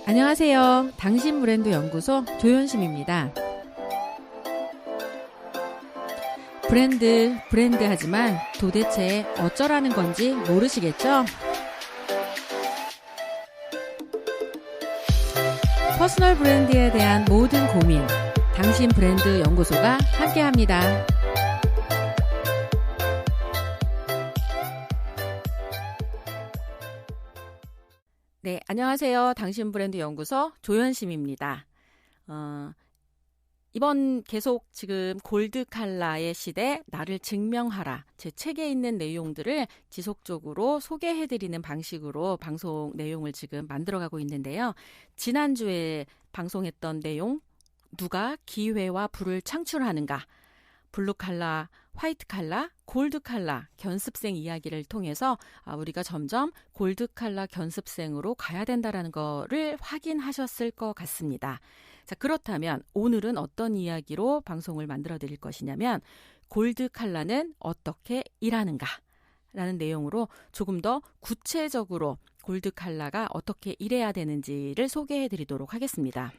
안녕하세요. 당신 브랜드 연구소 조연심입니다. 브랜드 하지만 도대체 어쩌라는 건지 모르시겠죠? 퍼스널 브랜드에 대한 모든 고민, 당신 브랜드 연구소가 함께합니다. 네, 안녕하세요. 당신 브랜드 연구소 조연심입니다. 이번 계속 지금 골드 칼라의 시대 나를 증명하라 제 책에 있는 내용들을 지속적으로 소개해드리는 방식으로 방송 내용을 지금 만들어가고 있는데요. 지난주에 방송했던 내용 누가 기회와 부를 창출하는가 블루 칼라, 화이트 칼라, 골드 칼라 견습생 이야기를 통해서 우리가 점점 골드 칼라 견습생으로 가야 된다는 거를 확인하셨을 것 같습니다. 자, 그렇다면 오늘은 어떤 이야기로 방송을 만들어 드릴 것이냐면 골드 칼라는 어떻게 일하는가 라는 내용으로 조금 더 구체적으로 골드 칼라가 어떻게 일해야 되는지를 소개해 드리도록 하겠습니다.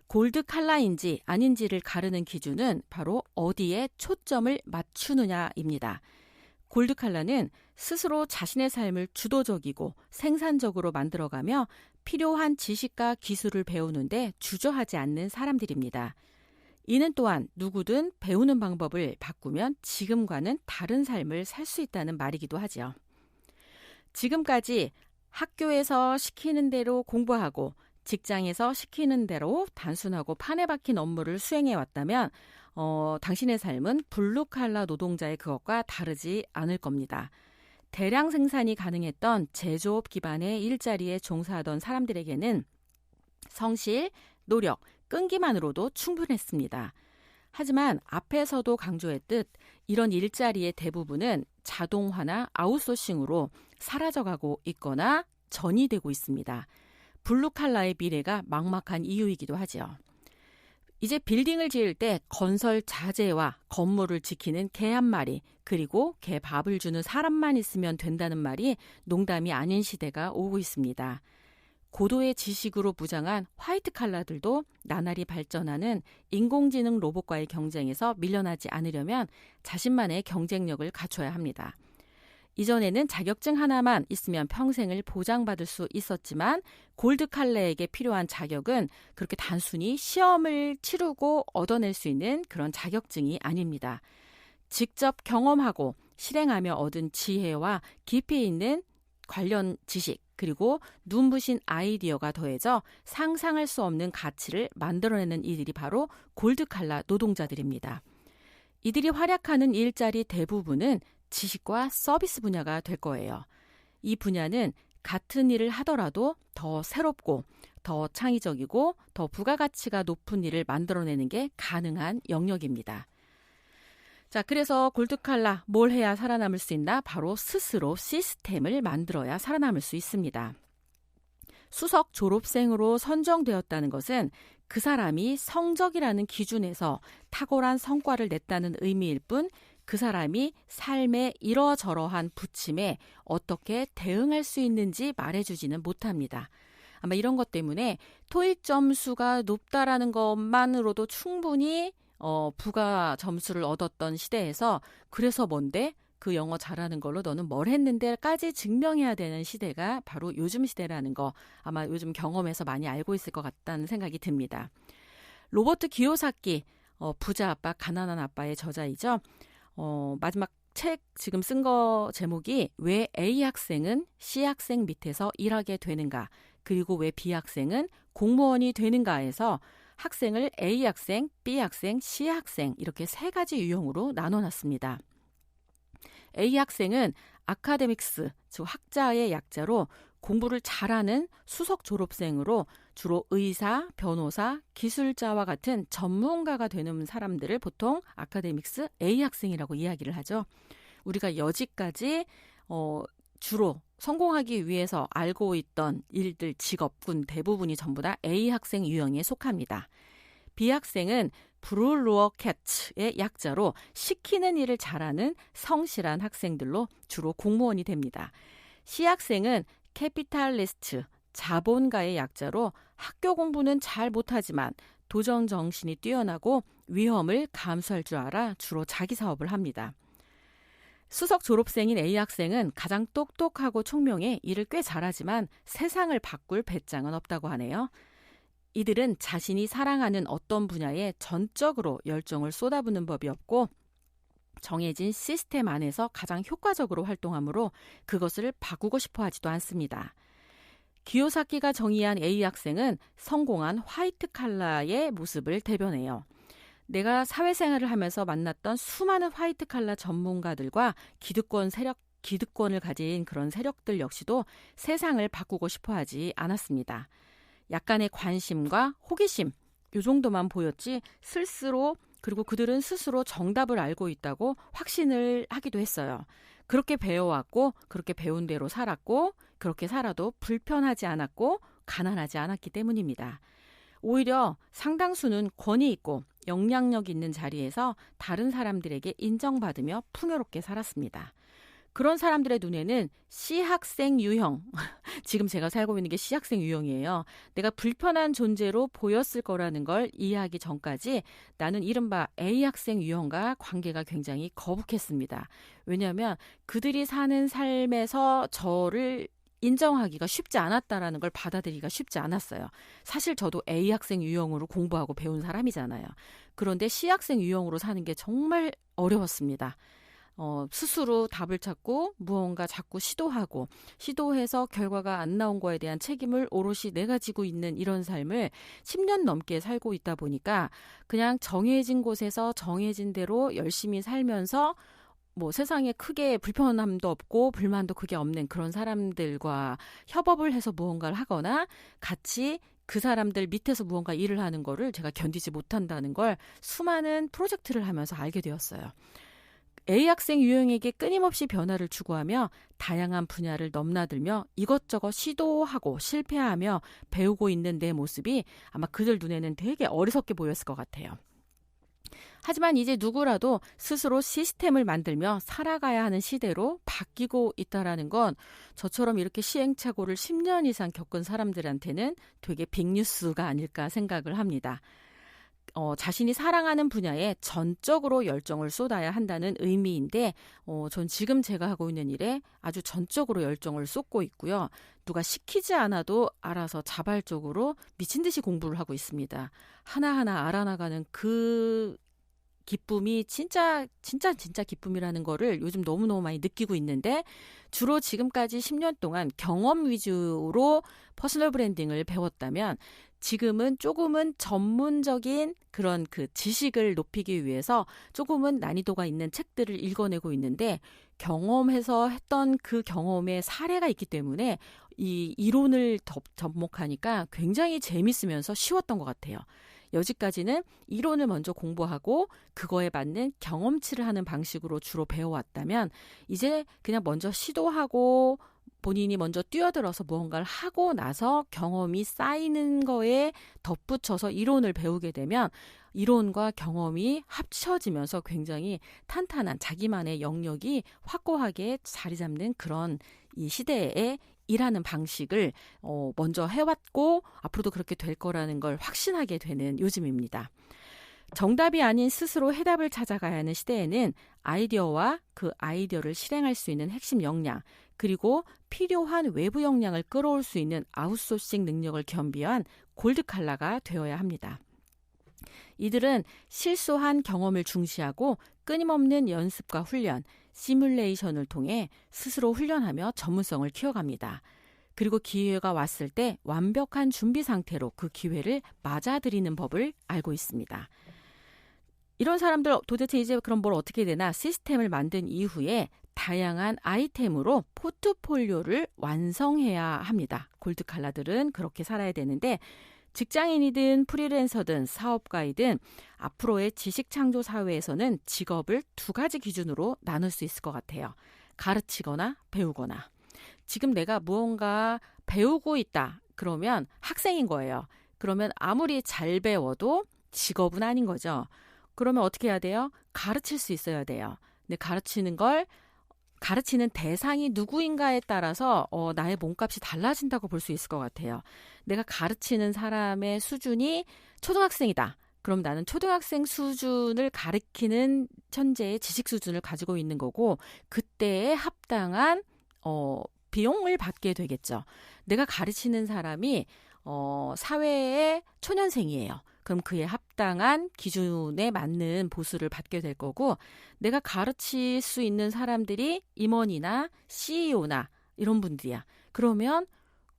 골드 칼라인지 아닌지를 가르는 기준은 바로 어디에 초점을 맞추느냐입니다. 골드 칼라는 스스로 자신의 삶을 주도적이고 생산적으로 만들어가며 필요한 지식과 기술을 배우는데 주저하지 않는 사람들입니다. 이는 또한 누구든 배우는 방법을 바꾸면 지금과는 다른 삶을 살 수 있다는 말이기도 하죠. 지금까지 학교에서 시키는 대로 공부하고 직장에서 시키는 대로 단순하고 판에 박힌 업무를 수행해 왔다면 당신의 삶은 블루칼라 노동자의 그것과 다르지 않을 겁니다. 대량 생산이 가능했던 제조업 기반의 일자리에 종사하던 사람들에게는 성실, 노력, 끈기만으로도 충분했습니다. 하지만 앞에서도 강조했듯 이런 일자리의 대부분은 자동화나 아웃소싱으로 사라져가고 있거나 전이되고 있습니다. 블루칼라의 미래가 막막한 이유이기도 하죠. 이제 빌딩을 지을 때 건설 자재와 건물을 지키는 개 한 마리 그리고 개 밥을 주는 사람만 있으면 된다는 말이 농담이 아닌 시대가 오고 있습니다. 고도의 지식으로 무장한 화이트 칼라들도 나날이 발전하는 인공지능 로봇과의 경쟁에서 밀려나지 않으려면 자신만의 경쟁력을 갖춰야 합니다. 이전에는 자격증 하나만 있으면 평생을 보장받을 수 있었지만 골드 칼라에게 필요한 자격은 그렇게 단순히 시험을 치르고 얻어낼 수 있는 그런 자격증이 아닙니다. 직접 경험하고 실행하며 얻은 지혜와 깊이 있는 관련 지식 그리고 눈부신 아이디어가 더해져 상상할 수 없는 가치를 만들어내는 이들이 바로 골드 칼라 노동자들입니다. 이들이 활약하는 일자리 대부분은 지식과 서비스 분야가 될 거예요. 이 분야는 같은 일을 하더라도 더 새롭고 더 창의적이고 더 부가가치가 높은 일을 만들어내는 게 가능한 영역입니다. 자, 그래서 골드칼라 뭘 해야 살아남을 수 있나? 바로 스스로 시스템을 만들어야 살아남을 수 있습니다. 수석 졸업생으로 선정되었다는 것은 그 사람이 성적이라는 기준에서 탁월한 성과를 냈다는 의미일 뿐 그 사람이 삶의 이러저러한 부침에 어떻게 대응할 수 있는지 말해주지는 못합니다. 아마 이런 것 때문에 토익 점수가 높다라는 것만으로도 충분히 부가 점수를 얻었던 시대에서 그래서 뭔데? 그 영어 잘하는 걸로 너는 뭘 했는데까지 증명해야 되는 시대가 바로 요즘 시대라는 거 아마 요즘 경험에서 많이 알고 있을 것 같다는 생각이 듭니다. 로버트 기요사키, 부자 아빠, 가난한 아빠의 저자이죠. 마지막 책 지금 쓴 거 제목이 왜 A 학생은 C 학생 밑에서 일하게 되는가 그리고 왜 B 학생은 공무원이 되는가에서 학생을 A 학생, B 학생, C 학생 이렇게 세 가지 유형으로 나눠놨습니다. A 학생은 아카데믹스, 즉 학자의 약자로 공부를 잘하는 수석 졸업생으로 주로 의사, 변호사, 기술자와 같은 전문가가 되는 사람들을 보통 아카데믹스 A 학생이라고 이야기를 하죠. 우리가 여지까지 주로 성공하기 위해서 알고 있던 일들, 직업군 대부분이 전부 다 A 학생 유형에 속합니다. B 학생은 브룰루어 캣츠의 약자로 시키는 일을 잘하는 성실한 학생들로 주로 공무원이 됩니다. C 학생은 캐피탈리스트, 자본가의 약자로 학교 공부는 잘 못하지만 도전 정신이 뛰어나고 위험을 감수할 줄 알아 주로 자기 사업을 합니다. 수석 졸업생인 A 학생은 가장 똑똑하고 총명해 일을 꽤 잘하지만 세상을 바꿀 배짱은 없다고 하네요. 이들은 자신이 사랑하는 어떤 분야에 전적으로 열정을 쏟아붓는 법이 없고 정해진 시스템 안에서 가장 효과적으로 활동하므로 그것을 바꾸고 싶어 하지도 않습니다. 기요사키가 정의한 A 학생은 성공한 화이트 칼라의 모습을 대변해요. 내가 사회생활을 하면서 만났던 수많은 화이트 칼라 전문가들과 기득권을 가진 그런 세력들 역시도 세상을 바꾸고 싶어 하지 않았습니다. 약간의 관심과 호기심, 이 정도만 보였지 그리고 그들은 스스로 정답을 알고 있다고 확신을 하기도 했어요. 그렇게 배워왔고 그렇게 배운 대로 살았고 그렇게 살아도 불편하지 않았고 가난하지 않았기 때문입니다. 오히려 상당수는 권위 있고 영향력 있는 자리에서 다른 사람들에게 인정받으며 풍요롭게 살았습니다. 그런 사람들의 눈에는 C학생 유형, 지금 제가 살고 있는 게 C학생 유형이에요. 내가 불편한 존재로 보였을 거라는 걸 이해하기 전까지 나는 이른바 A학생 유형과 관계가 굉장히 거북했습니다. 왜냐하면 그들이 사는 삶에서 저를 인정하기가 쉽지 않았다라는 걸 받아들이기가 쉽지 않았어요. 사실 저도 A학생 유형으로 공부하고 배운 사람이잖아요. 그런데 C학생 유형으로 사는 게 정말 어려웠습니다. 스스로 답을 찾고 무언가 자꾸 시도해서 결과가 안 나온 거에 대한 책임을 오롯이 내가 지고 있는 이런 삶을 10년 넘게 살고 있다 보니까 그냥 정해진 곳에서 정해진 대로 열심히 살면서 세상에 크게 불편함도 없고 불만도 크게 없는 그런 사람들과 협업을 해서 무언가를 하거나 같이 그 사람들 밑에서 무언가 일을 하는 거를 제가 견디지 못한다는 걸 수많은 프로젝트를 하면서 알게 되었어요. A학생 유형에게 끊임없이 변화를 추구하며 다양한 분야를 넘나들며 이것저것 시도하고 실패하며 배우고 있는 내 모습이 아마 그들 눈에는 되게 어리석게 보였을 것 같아요. 하지만 이제 누구라도 스스로 시스템을 만들며 살아가야 하는 시대로 바뀌고 있다라는 건 저처럼 이렇게 시행착오를 10년 이상 겪은 사람들한테는 되게 빅뉴스가 아닐까 생각을 합니다. 자신이 사랑하는 분야에 전적으로 열정을 쏟아야 한다는 의미인데 전 지금 제가 하고 있는 일에 아주 전적으로 열정을 쏟고 있고요. 누가 시키지 않아도 알아서 자발적으로 미친 듯이 공부를 하고 있습니다. 하나하나 알아나가는 그 기쁨이 진짜 기쁨이라는 거를 요즘 너무너무 많이 느끼고 있는데 주로 지금까지 10년 동안 경험 위주로 퍼스널 브랜딩을 배웠다면 지금은 조금은 전문적인 그런 그 지식을 높이기 위해서 조금은 난이도가 있는 책들을 읽어내고 있는데 경험해서 했던 그 경험의 사례가 있기 때문에 이 이론을 접목하니까 굉장히 재밌으면서 쉬웠던 것 같아요. 여지까지는 이론을 먼저 공부하고 그거에 맞는 경험치를 하는 방식으로 주로 배워왔다면 이제 그냥 먼저 시도하고 본인이 먼저 뛰어들어서 무언가를 하고 나서 경험이 쌓이는 거에 덧붙여서 이론을 배우게 되면 이론과 경험이 합쳐지면서 굉장히 탄탄한 자기만의 영역이 확고하게 자리 잡는 그런 이 시대에 일하는 방식을 먼저 해왔고 앞으로도 그렇게 될 거라는 걸 확신하게 되는 요즘입니다. 정답이 아닌 스스로 해답을 찾아가야 하는 시대에는 아이디어와 그 아이디어를 실행할 수 있는 핵심 역량 그리고 필요한 외부 역량을 끌어올 수 있는 아웃소싱 능력을 겸비한 골드칼라가 되어야 합니다. 이들은 실소한 경험을 중시하고 끊임없는 연습과 훈련, 시뮬레이션을 통해 스스로 훈련하며 전문성을 키워갑니다. 그리고 기회가 왔을 때 완벽한 준비 상태로 그 기회를 맞아들이는 법을 알고 있습니다. 이런 사람들 도대체 이제 그럼 뭘 어떻게 되나 시스템을 만든 이후에 다양한 아이템으로 포트폴리오를 완성해야 합니다. 골드칼라들은 그렇게 살아야 되는데 직장인이든 프리랜서든 사업가이든 앞으로의 지식창조 사회에서는 직업을 두 가지 기준으로 나눌 수 있을 것 같아요. 가르치거나 배우거나. 지금 내가 무언가 배우고 있다. 그러면 학생인 거예요. 그러면 아무리 잘 배워도 직업은 아닌 거죠. 그러면 어떻게 해야 돼요? 가르칠 수 있어야 돼요. 근데 가르치는 걸 가르치는 대상이 누구인가에 따라서 나의 몸값이 달라진다고 볼 수 있을 것 같아요. 내가 가르치는 사람의 수준이 초등학생이다. 그럼 나는 초등학생 수준을 가르치는 현재의 지식 수준을 가지고 있는 거고 그때에 합당한 비용을 받게 되겠죠. 내가 가르치는 사람이 사회의 초년생이에요. 그럼 그에 합당한 기준에 맞는 보수를 받게 될 거고 내가 가르칠 수 있는 사람들이 임원이나 CEO나 이런 분들이야. 그러면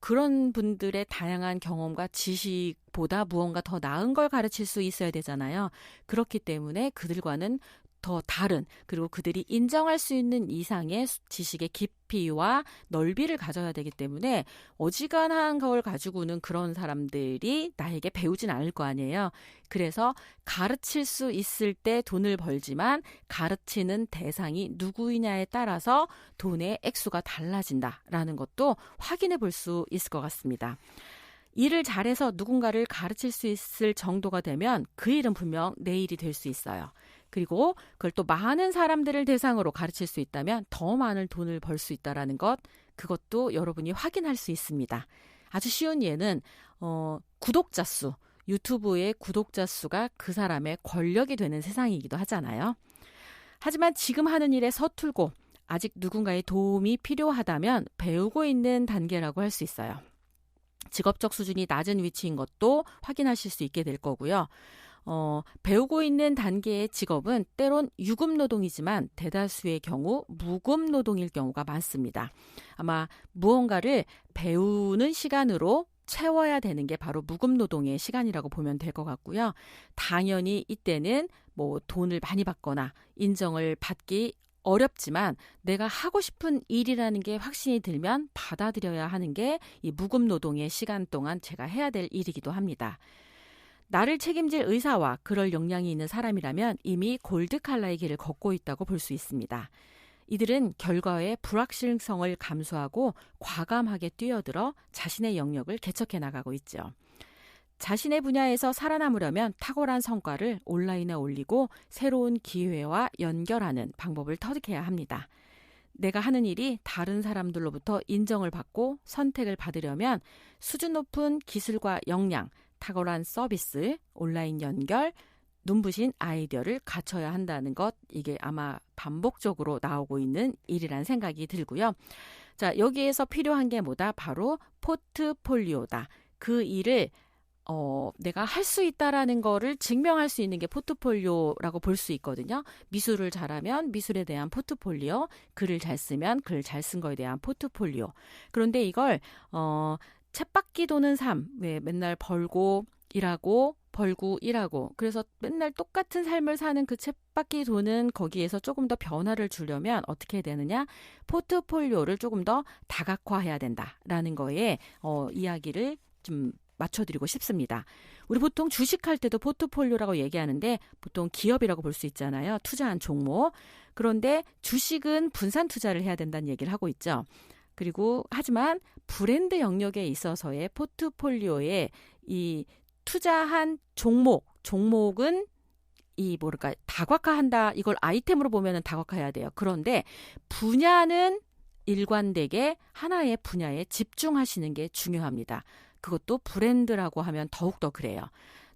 그런 분들의 다양한 경험과 지식보다 무언가 더 나은 걸 가르칠 수 있어야 되잖아요. 그렇기 때문에 그들과는 더 다른 그리고 그들이 인정할 수 있는 이상의 지식의 깊이와 넓이를 가져야 되기 때문에 어지간한 걸 가지고는 그런 사람들이 나에게 배우진 않을 거 아니에요. 그래서 가르칠 수 있을 때 돈을 벌지만 가르치는 대상이 누구이냐에 따라서 돈의 액수가 달라진다라는 것도 확인해 볼 수 있을 것 같습니다. 일을 잘해서 누군가를 가르칠 수 있을 정도가 되면 그 일은 분명 내 일이 될 수 있어요. 그리고 그걸 또 많은 사람들을 대상으로 가르칠 수 있다면 더 많은 돈을 벌 수 있다는 것, 그것도 여러분이 확인할 수 있습니다. 아주 쉬운 예는 구독자 수, 유튜브의 구독자 수가 그 사람의 권력이 되는 세상이기도 하잖아요. 하지만 지금 하는 일에 서툴고 아직 누군가의 도움이 필요하다면 배우고 있는 단계라고 할 수 있어요. 직업적 수준이 낮은 위치인 것도 확인하실 수 있게 될 거고요. 배우고 있는 단계의 직업은 때론 유급 노동이지만 대다수의 경우 무급 노동일 경우가 많습니다. 아마 무언가를 배우는 시간으로 채워야 되는 게 바로 무급 노동의 시간이라고 보면 될 것 같고요. 당연히 이때는 뭐 돈을 많이 받거나 인정을 받기 어렵지만 내가 하고 싶은 일이라는 게 확신이 들면 받아들여야 하는 게 이 무급 노동의 시간 동안 제가 해야 될 일이기도 합니다. 나를 책임질 의사와 그럴 역량이 있는 사람이라면 이미 골드 칼라의 길을 걷고 있다고 볼 수 있습니다. 이들은 결과의 불확실성을 감수하고 과감하게 뛰어들어 자신의 영역을 개척해 나가고 있죠. 자신의 분야에서 살아남으려면 탁월한 성과를 온라인에 올리고 새로운 기회와 연결하는 방법을 터득해야 합니다. 내가 하는 일이 다른 사람들로부터 인정을 받고 선택을 받으려면 수준 높은 기술과 역량, 탁월한 서비스, 온라인 연결, 눈부신 아이디어를 갖춰야 한다는 것, 이게 아마 반복적으로 나오고 있는 일이란 생각이 들고요. 자, 여기에서 필요한 게 뭐다? 바로 포트폴리오다. 그 일을 내가 할 수 있다라는 거를 증명할 수 있는 게 포트폴리오라고 볼 수 있거든요. 미술을 잘하면 미술에 대한 포트폴리오, 글을 잘 쓰면 글 잘 쓴 거에 대한 포트폴리오. 그런데 이걸 쳇바퀴 도는 삶, 왜 맨날 벌고 일하고 벌고 일하고 그래서 맨날 똑같은 삶을 사는 그 쳇바퀴 도는 거기에서 조금 더 변화를 주려면 어떻게 해야 되느냐? 포트폴리오를 조금 더 다각화해야 된다라는 거에 이야기를 좀 맞춰드리고 싶습니다. 우리 보통 주식할 때도 포트폴리오라고 얘기하는데 보통 기업이라고 볼 수 있잖아요. 투자한 종목. 그런데 주식은 분산 투자를 해야 된다는 얘기를 하고 있죠. 그리고 하지만 브랜드 영역에 있어서의 포트폴리오에 이 투자한 종목은 다각화한다. 이걸 아이템으로 보면은 다각화해야 돼요. 그런데 분야는 일관되게 하나의 분야에 집중하시는 게 중요합니다. 그것도 브랜드라고 하면 더욱더 그래요.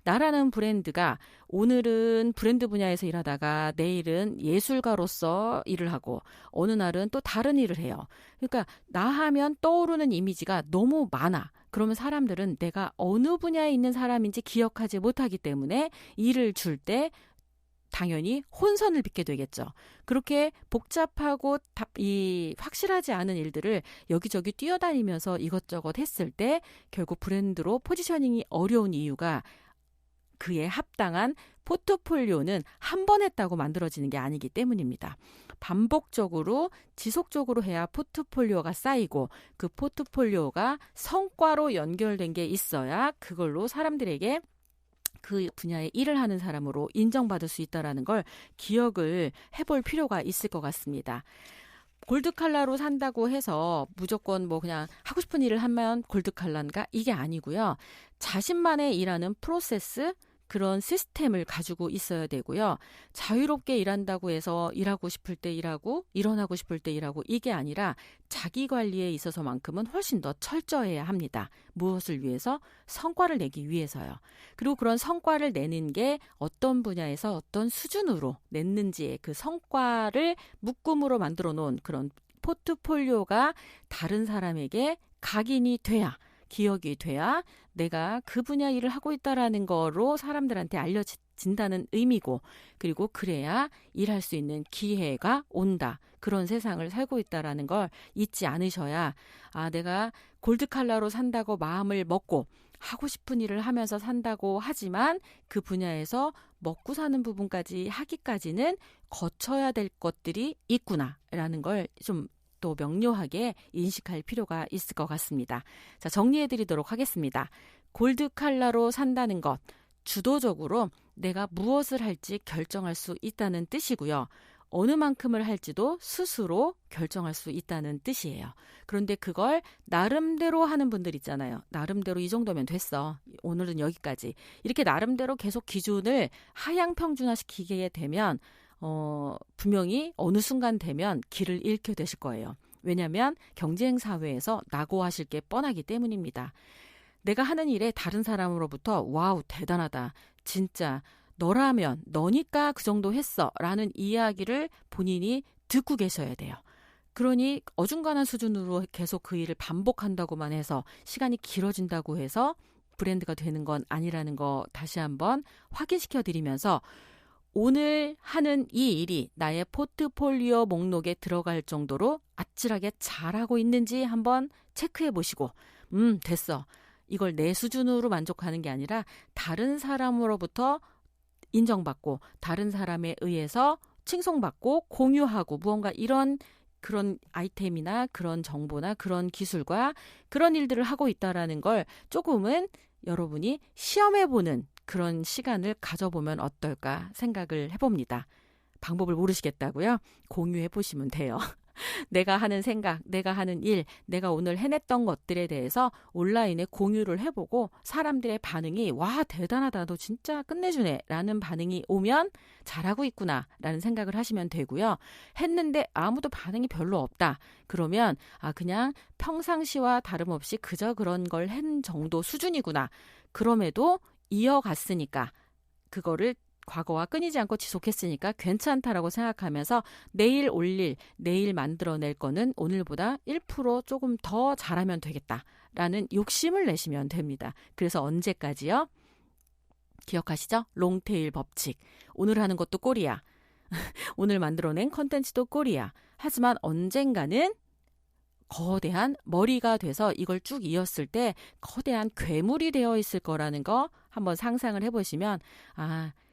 나라는 브랜드가 오늘은 브랜드 분야에서 일하다가 내일은 예술가로서 일을 하고 어느 날은 또 다른 일을 해요. 그러니까 나 하면 떠오르는 이미지가 너무 많아. 그러면 사람들은 내가 어느 분야에 있는 사람인지 기억하지 못하기 때문에 일을 줄 때 당연히 혼선을 빚게 되겠죠. 그렇게 복잡하고 확실하지 않은 일들을 여기저기 뛰어다니면서 이것저것 했을 때 결국 브랜드로 포지셔닝이 어려운 이유가 그에 합당한 포트폴리오는 한 번 했다고 만들어지는 게 아니기 때문입니다. 반복적으로 지속적으로 해야 포트폴리오가 쌓이고 그 포트폴리오가 성과로 연결된 게 있어야 그걸로 사람들에게 그 분야에 일을 하는 사람으로 인정받을 수 있다는 걸 기억을 해볼 필요가 있을 것 같습니다. 골드칼라로 산다고 해서 무조건 그냥 하고 싶은 일을 하면 골드칼라인가? 이게 아니고요. 자신만의 일하는 프로세스, 그런 시스템을 가지고 있어야 되고요. 자유롭게 일한다고 해서 일하고 싶을 때 일하고 일어나고 싶을 때 일하고 이게 아니라 자기 관리에 있어서만큼은 훨씬 더 철저해야 합니다. 무엇을 위해서? 성과를 내기 위해서요. 그리고 그런 성과를 내는 게 어떤 분야에서 어떤 수준으로 냈는지의 그 성과를 묶음으로 만들어 놓은 그런 포트폴리오가 다른 사람에게 각인이 돼야, 기억이 돼야 내가 그 분야 일을 하고 있다라는 거로 사람들한테 알려진다는 의미고, 그리고 그래야 일할 수 있는 기회가 온다. 그런 세상을 살고 있다라는 걸 잊지 않으셔야, 내가 골드칼라로 산다고 마음을 먹고 하고 싶은 일을 하면서 산다고 하지만 그 분야에서 먹고 사는 부분까지 하기까지는 거쳐야 될 것들이 있구나라는 걸 좀 또 명료하게 인식할 필요가 있을 것 같습니다. 자, 정리해드리도록 하겠습니다. 골드칼라로 산다는 것, 주도적으로 내가 무엇을 할지 결정할 수 있다는 뜻이고요. 어느 만큼을 할지도 스스로 결정할 수 있다는 뜻이에요. 그런데 그걸 나름대로 하는 분들 있잖아요. 나름대로 이 정도면 됐어. 오늘은 여기까지. 이렇게 나름대로 계속 기준을 하향 평준화시키게 되면 분명히 어느 순간 되면 길을 잃게 되실 거예요. 왜냐하면 경쟁 사회에서 낙오하실 게 뻔하기 때문입니다. 내가 하는 일에 다른 사람으로부터 와우 대단하다. 진짜 너라면 너니까 그 정도 했어 라는 이야기를 본인이 듣고 계셔야 돼요. 그러니 어중간한 수준으로 계속 그 일을 반복한다고만 해서 시간이 길어진다고 해서 브랜드가 되는 건 아니라는 거 다시 한번 확인시켜 드리면서 오늘 하는 이 일이 나의 포트폴리오 목록에 들어갈 정도로 아찔하게 잘하고 있는지 한번 체크해 보시고 됐어. 이걸 내 수준으로 만족하는 게 아니라 다른 사람으로부터 인정받고 다른 사람에 의해서 칭송받고 공유하고 무언가 이런 그런 아이템이나 그런 정보나 그런 기술과 그런 일들을 하고 있다라는 걸 조금은 여러분이 시험해보는 그런 시간을 가져보면 어떨까 생각을 해봅니다. 방법을 모르시겠다고요? 공유해보시면 돼요. 내가 하는 생각, 내가 하는 일, 내가 오늘 해냈던 것들에 대해서 온라인에 공유를 해보고 사람들의 반응이 와 대단하다 너 진짜 끝내주네 라는 반응이 오면 잘하고 있구나 라는 생각을 하시면 되고요. 했는데 아무도 반응이 별로 없다. 그러면 그냥 평상시와 다름없이 그저 그런 걸 한 정도 수준이구나. 그럼에도 이어갔으니까 그거를 과거와 끊이지 않고 지속했으니까 괜찮다라고 생각하면서 내일 올릴, 내일 만들어낼 거는 오늘보다 1% 조금 더 잘하면 되겠다라는 욕심을 내시면 됩니다. 그래서 언제까지요? 기억하시죠? 롱테일 법칙. 오늘 하는 것도 꼴이야. 오늘 만들어낸 컨텐츠도 꼴이야. 하지만 언젠가는 거대한 머리가 돼서 이걸 쭉 이었을 때 거대한 괴물이 되어 있을 거라는 거 한번 상상을 해보시면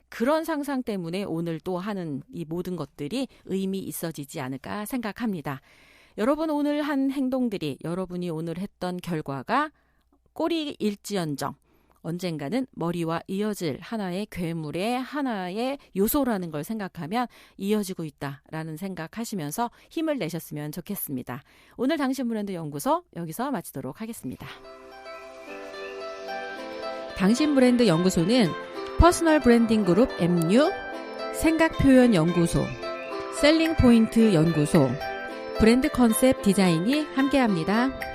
그런 상상 때문에 오늘 또 하는 이 모든 것들이 의미 있어지지 않을까 생각합니다. 여러분 오늘 한 행동들이 여러분이 오늘 했던 결과가 꼴이일지언정 언젠가는 머리와 이어질 하나의 괴물의 하나의 요소라는 걸 생각하면 이어지고 있다라는 생각하시면서 힘을 내셨으면 좋겠습니다. 오늘 당신 브랜드 연구소 여기서 마치도록 하겠습니다. 당신 브랜드 연구소는 퍼스널 브랜딩 그룹 MU, 생각표현 연구소, 셀링 포인트 연구소, 브랜드 컨셉 디자인이 함께합니다.